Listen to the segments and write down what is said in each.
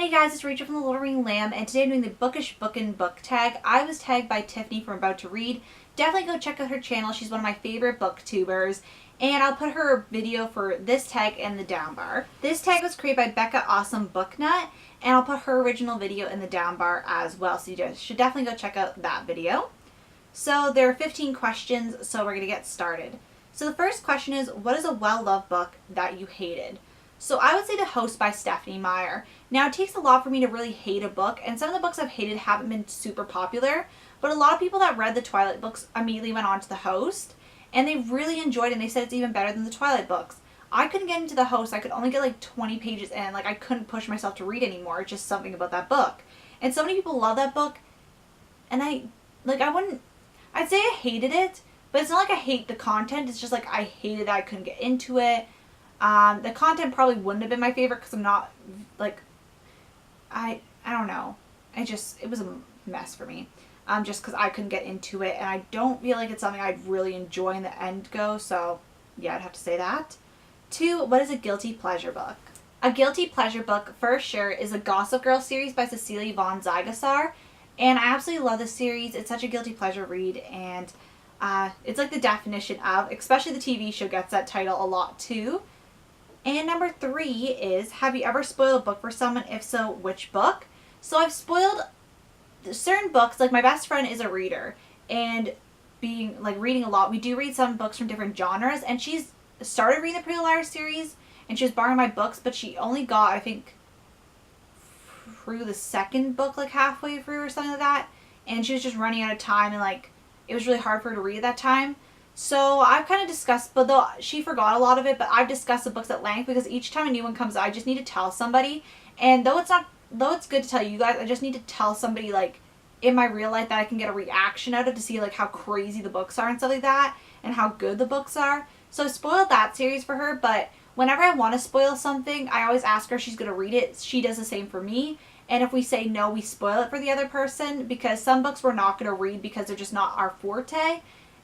Hey guys, it's Rachel from the Little Ring Lamb, and today I'm doing the Bookish Bookin book tag. I was tagged by Tiffany from About to Read. Definitely go check out her channel. She's one of my favorite booktubers, and I'll put her video for this tag in the down bar. This tag was created by Becca Awesome Booknut, and I'll put her original video in the down bar as well, so you guys should definitely go check out that video. So there are 15 questions, so we're going to get started. So the first question is, what is a well-loved book that you hated? So I would say The Host by Stephanie Meyer. Now it takes a lot for me to really hate a book, and some of the books I've hated haven't been super popular, but a lot of people that read the Twilight books immediately went on to The Host, and they really enjoyed it, and they said it's even better than the Twilight books. I couldn't get into The Host. I could only get like 20 pages in. Like I couldn't push myself to read anymore. It's just something about that book. And so many people love that book, and I'd say I hated it, but it's not like I hate the content. It's just like I hated it. I couldn't get into it. The content probably wouldn't have been my favorite because I'm not, like, I don't know. It was a mess for me. Just because I couldn't get into it, and I don't feel like it's something I'd really enjoy in the end go, so yeah, I'd have to say that. 2, what is a guilty pleasure book? A guilty pleasure book, for sure, is the Gossip Girl series by Cecilia von Zygasar, and I absolutely love this series. It's such a guilty pleasure read, and it's like the definition of, especially the TV show gets that title a lot too. And number 3 is, have you ever spoiled a book for someone? If so, which book? So I've spoiled certain books. Like my best friend is a reader, and reading a lot, we do read some books from different genres, and she's started reading the Pretty Little Liars series, and she was borrowing my books, but she only got, I think, through the second book, like halfway through or something like that, and she was just running out of time, and like it was really hard for her to read at that time. So I've kind of discussed, but though she forgot a lot of it, but I've discussed the books at length because each time a new one comes out, I just need to tell somebody. And though it's good to tell you guys, I just need to tell somebody like in my real life that I can get a reaction out of to see like how crazy the books are and stuff like that and how good the books are. So I spoiled that series for her, but whenever I want to spoil something, I always ask her if she's going to read it. She does the same for me. And if we say no, we spoil it for the other person because some books we're not going to read because they're just not our forte.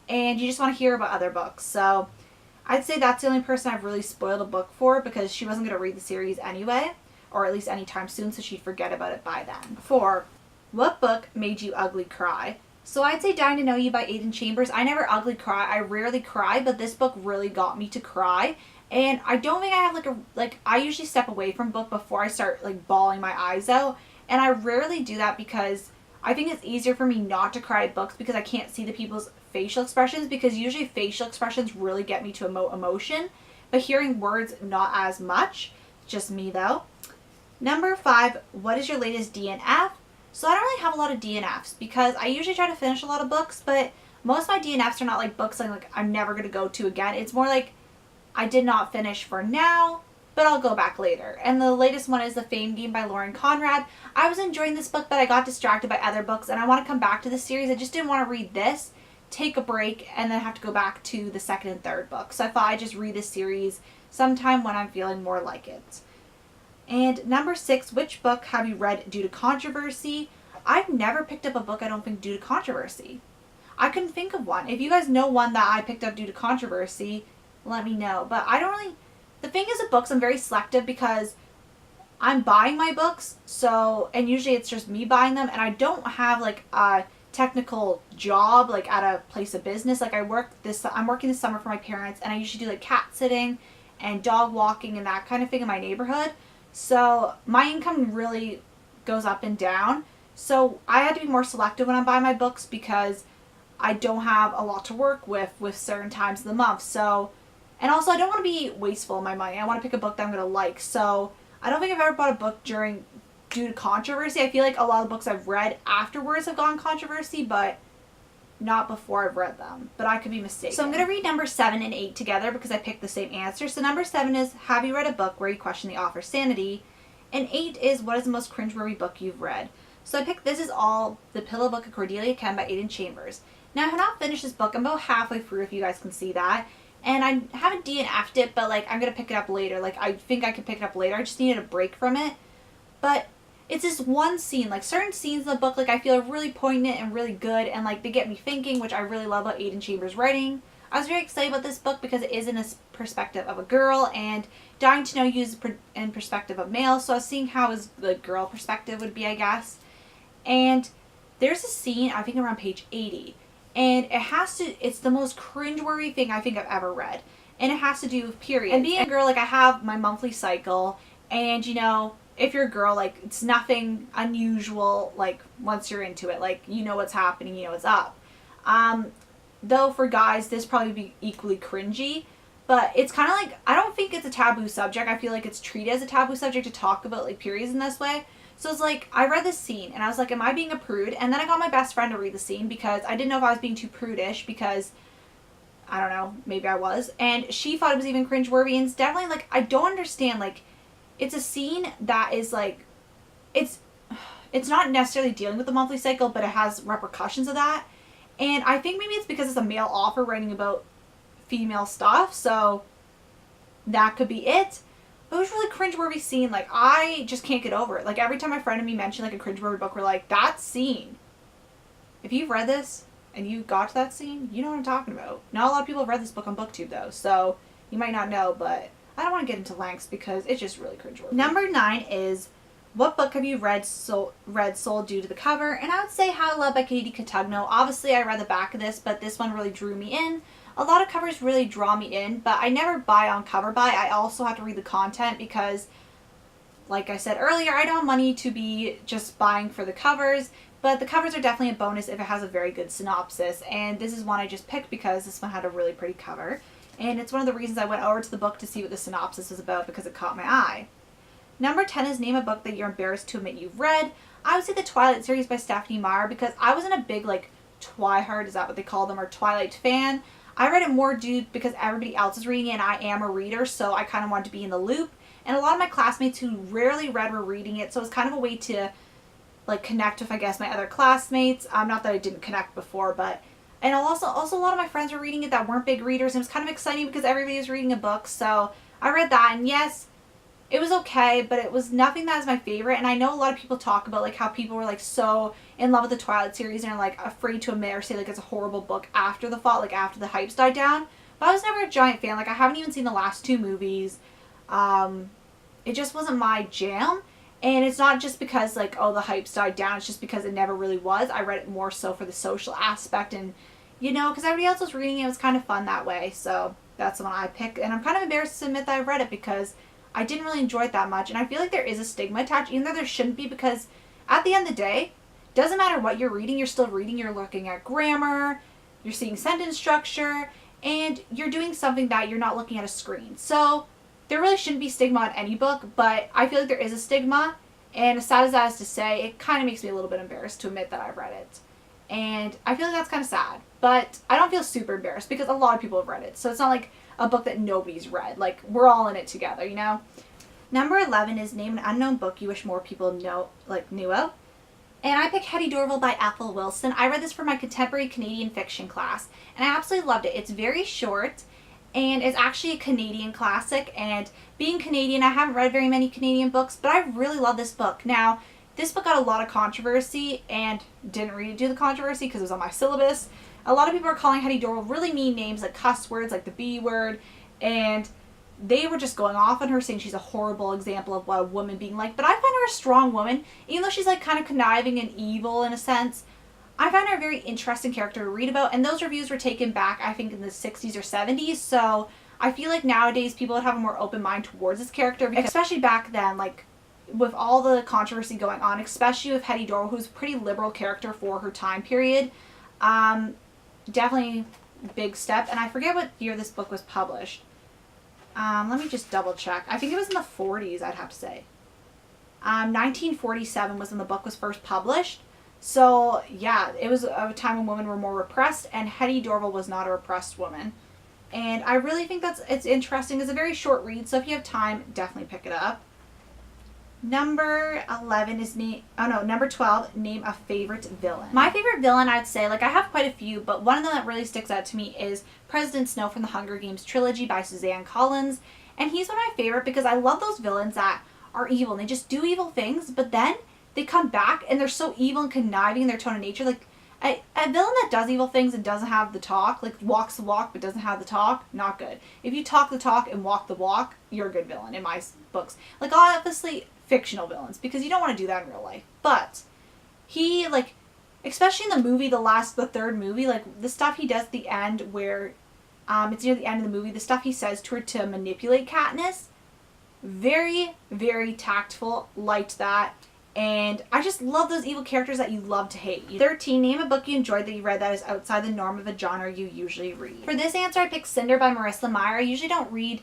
And you just want to hear about other books. So I'd say that's the only person I've really spoiled a book for because she wasn't going to read the series anyway, or at least anytime soon, so she'd forget about it by then. 4, what book made you ugly cry? So I'd say Dying to Know You by Aidan Chambers. I never ugly cry. I rarely cry, but this book really got me to cry. And I don't think I have I usually step away from a book before I start like bawling my eyes out. And I rarely do that because I think it's easier for me not to cry at books because I can't see the people's facial expressions, because usually facial expressions really get me to emote emotion, but hearing words not as much. Just me though. Number 5, what is your latest DNF? So I don't really have a lot of DNFs because I usually try to finish a lot of books, but most of my DNFs are not like books I'm never going to go to again. It's more like I did not finish for now, but I'll go back later. And the latest one is The Fame Game by Lauren Conrad. I was enjoying this book, but I got distracted by other books, and I want to come back to the series. I just didn't want to read this, take a break, and then have to go back to the second and third book. So I thought I'd just read this series sometime when I'm feeling more like it. And number 6, which book have you read due to controversy? I've never picked up a book I don't think due to controversy. I couldn't think of one. If you guys know one that I picked up due to controversy, let me know. But I don't really... The thing is with books, I'm very selective because I'm buying my books, and usually it's just me buying them, and I don't have like a technical job like at a place of business. Like I'm working this summer for my parents, and I usually do like cat sitting and dog walking and that kind of thing in my neighborhood. So my income really goes up and down. So I had to be more selective when I'm buying my books because I don't have a lot to work with certain times of the month. So, and also I don't want to be wasteful in my money. I want to pick a book that I'm going to like. So I don't think I've ever bought a book due to controversy. I feel like a lot of books I've read afterwards have gone controversy, but not before I've read them. But I could be mistaken. So I'm going to read number 7 and 8 together because I picked the same answer. So number 7 is, have you read a book where you question the author's sanity? And 8 is, what is the most cringeworthy book you've read? So I picked This Is All, The Pillow Book of Cordelia Ken by Aidan Chambers. Now I have not finished this book. I'm about halfway through, if you guys can see that. And I haven't DNF'd it, but like I'm going to pick it up later. Like I think I could pick it up later. I just needed a break from it. But it's this one scene, like certain scenes in the book, like I feel are really poignant and really good, and like they get me thinking, which I really love about Aidan Chambers' writing. I was very excited about this book because it is in a perspective of a girl, and Dying to Know You is in perspective of male, so I was seeing how his the girl perspective would be, I guess. And there's a scene, I think around page 80, and it's the most cringeworthy thing I think I've ever read. And it has to do with periods. And being a girl, like, I have my monthly cycle, and, you know, if you're a girl, like, it's nothing unusual, like, once you're into it. Like, you know what's happening, you know what's up. Though for guys, this probably be equally cringy. But it's kind of like, I don't think it's a taboo subject. I feel like it's treated as a taboo subject to talk about, like, periods in this way. So it's like, I read this scene, and I was like, am I being a prude? And then I got my best friend to read the scene because I didn't know if I was being too prudish because, I don't know, maybe I was. And she thought it was even cringeworthy, and it's definitely, like, I don't understand, like, it's a scene that is, like, it's not necessarily dealing with the monthly cycle, but it has repercussions of that. And I think maybe it's because it's a male author writing about female stuff, so that could be it. It was really cringeworthy scene. Like, I just can't get over it. Like, every time my friend and me mention, like, a cringeworthy book, we're like, that scene. If you've read this and you got to that scene, you know what I'm talking about. Not a lot of people have read this book on BookTube, though, so you might not know, but I don't want to get into lengths because it's just really cringeworthy. Number 9 is, what book have you read sold due to the cover? And I would say How I Love by Katie Cotugno. Obviously, I read the back of this, but this one really drew me in. A lot of covers really draw me in, but I never buy on cover buy. I also have to read the content because, like I said earlier, I don't have money to be just buying for the covers, but the covers are definitely a bonus if it has a very good synopsis, and this is one I just picked because this one had a really pretty cover, and it's one of the reasons I went over to the book to see what the synopsis was about because it caught my eye. Number 10 is name a book that you're embarrassed to admit you've read. I would say the Twilight series by Stephanie Meyer because I wasn't a big, like, Twihard, is that what they call them, or Twilight fan. I read it more due because everybody else is reading it and I am a reader, so I kind of wanted to be in the loop. And a lot of my classmates who rarely read were reading it, so it was kind of a way to, like, connect with, I guess, my other classmates. Not that I didn't connect before, but... And also a lot of my friends were reading it that weren't big readers, and it was kind of exciting because everybody was reading a book, so I read that, and yes, it was okay, but it was nothing that was my favorite. And I know a lot of people talk about, like, how people were, like, so in love with the Twilight series and are, like, afraid to admit or say, like, it's a horrible book after the fall, like, after the hype's died down. But I was never a giant fan. Like, I haven't even seen the last 2 movies. It just wasn't my jam. And it's not just because, like, oh, the hype's died down. It's just because it never really was. I read it more so for the social aspect and, you know, because everybody else was reading it. It was kind of fun that way. So that's the one I picked. And I'm kind of embarrassed to admit that I read it because I didn't really enjoy it that much. And I feel like there is a stigma attached, even though there shouldn't be, because at the end of the day, doesn't matter what you're reading, you're still reading, you're looking at grammar, you're seeing sentence structure, and you're doing something that you're not looking at a screen. So there really shouldn't be stigma on any book, but I feel like there is a stigma, and as sad as that is to say, it kind of makes me a little bit embarrassed to admit that I've read it. And I feel like that's kind of sad, but I don't feel super embarrassed because a lot of people have read it. So it's not like a book that nobody's read. Like, we're all in it together, you know? Number 11 is name an unknown book you wish more people knew of. And I picked Hetty Dorval by Ethel Wilson. I read this for my contemporary Canadian fiction class, and I absolutely loved it. It's very short, and it's actually a Canadian classic, and being Canadian, I haven't read very many Canadian books, but I really love this book. Now, this book got a lot of controversy, and didn't read it due to the controversy because it was on my syllabus. A lot of people are calling Hetty Dorval really mean names, like cuss words, like the B word, and they were just going off on her, saying she's a horrible example of what a woman being like. But I find her a strong woman, even though she's, like, kind of conniving and evil in a sense. I find her a very interesting character to read about, and those reviews were taken back, I think, in the 60s or 70s, so I feel like nowadays people would have a more open mind towards this character, because especially back then, like, with all the controversy going on, especially with Hetty Dorval, who's a pretty liberal character for her time period. Definitely big step, and I forget what year this book was published. Let me just double check. I think it was in the 40s, I'd have to say. 1947 was when the book was first published. So, yeah, it was a time when women were more repressed, and Hetty Dorval was not a repressed woman. And I really think it's interesting. It's a very short read, so if you have time, definitely pick it up. Number 11 is number 12, name a favorite villain. My favorite villain, I'd say, like, I have quite a few, but one of them that really sticks out to me is President Snow from the Hunger Games trilogy by Suzanne Collins. And he's one of my favorite because I love those villains that are evil and they just do evil things, but then they come back and they're so evil and conniving in their tone of nature. Like, A villain that does evil things and doesn't have the talk, like walks the walk but doesn't have the talk, not good. If you talk the talk and walk the walk, you're a good villain in my books. Like, obviously fictional villains, because you don't want to do that in real life. But he, like, especially in the movie, the third movie, like the stuff he does at the end where it's near the end of the movie, the stuff he says to her to manipulate Katniss, very, very tactful, liked that. And I just love those evil characters that you love to hate. 13, name a book you enjoyed that you read that is outside the norm of a genre you usually read. For this answer, I picked Cinder by Marissa Meyer. I usually don't read,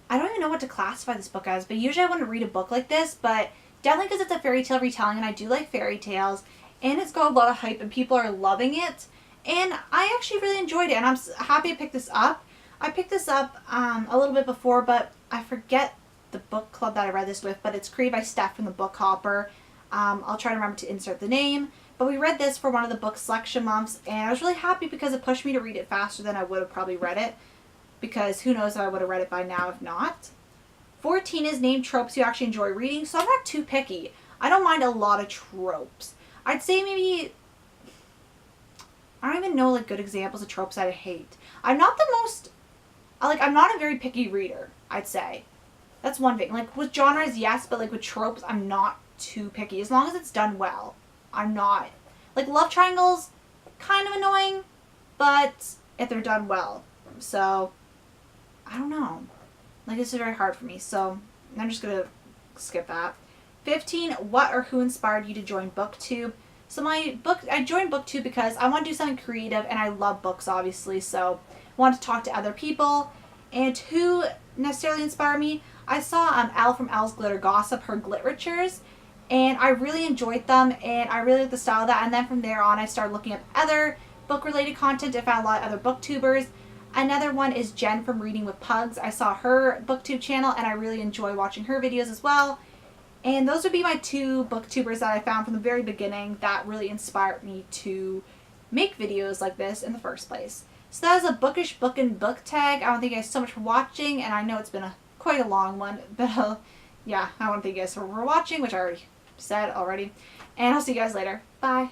I don't even know what to classify this book as, but usually I wouldn't read a book like this, but definitely because it's a fairy tale retelling, and I do like fairy tales, and it's got a lot of hype, and people are loving it, and I actually really enjoyed it, and I'm happy I picked this up. I picked this up a little bit before, but I forget the book club that I read this with, but it's created by Steph from the Book Hopper. I'll try to remember to insert the name. But we read this for one of the book selection months, and I was really happy because it pushed me to read it faster than I would have probably read it, because who knows if I would have read it by now if not. 14 is name tropes you actually enjoy reading, so I'm not too picky. I don't mind a lot of tropes. I'd say maybe, I don't even know like good examples of tropes that I hate. I'm not the most, like, I'm not a very picky reader, I'd say. That's one thing. Like, with genres, yes, but like with tropes, I'm not too picky. As long as it's done well, I'm not. Like, love triangles, kind of annoying, but if they're done well. So, I don't know. Like, this is very hard for me, so I'm just going to skip that. 15, what or who inspired you to join BookTube? So I joined BookTube because I want to do something creative, and I love books, obviously, so I want to talk to other people. And who necessarily inspired me? I saw Elle from Elle's Glitter Gossip, her Glitteratures, and I really enjoyed them, and I really liked the style of that. And then from there on, I started looking up other book-related content. I found a lot of other booktubers. Another one is Jen from Reading with Pugs. I saw her booktube channel, and I really enjoy watching her videos as well. And those would be my two booktubers that I found from the very beginning that really inspired me to make videos like this in the first place. So that was a Bookish Bookin book tag. I want to thank you guys so much for watching, and I know it's been quite a long one, but yeah, I want to thank you guys for watching, which I already said already. And I'll see you guys later. Bye.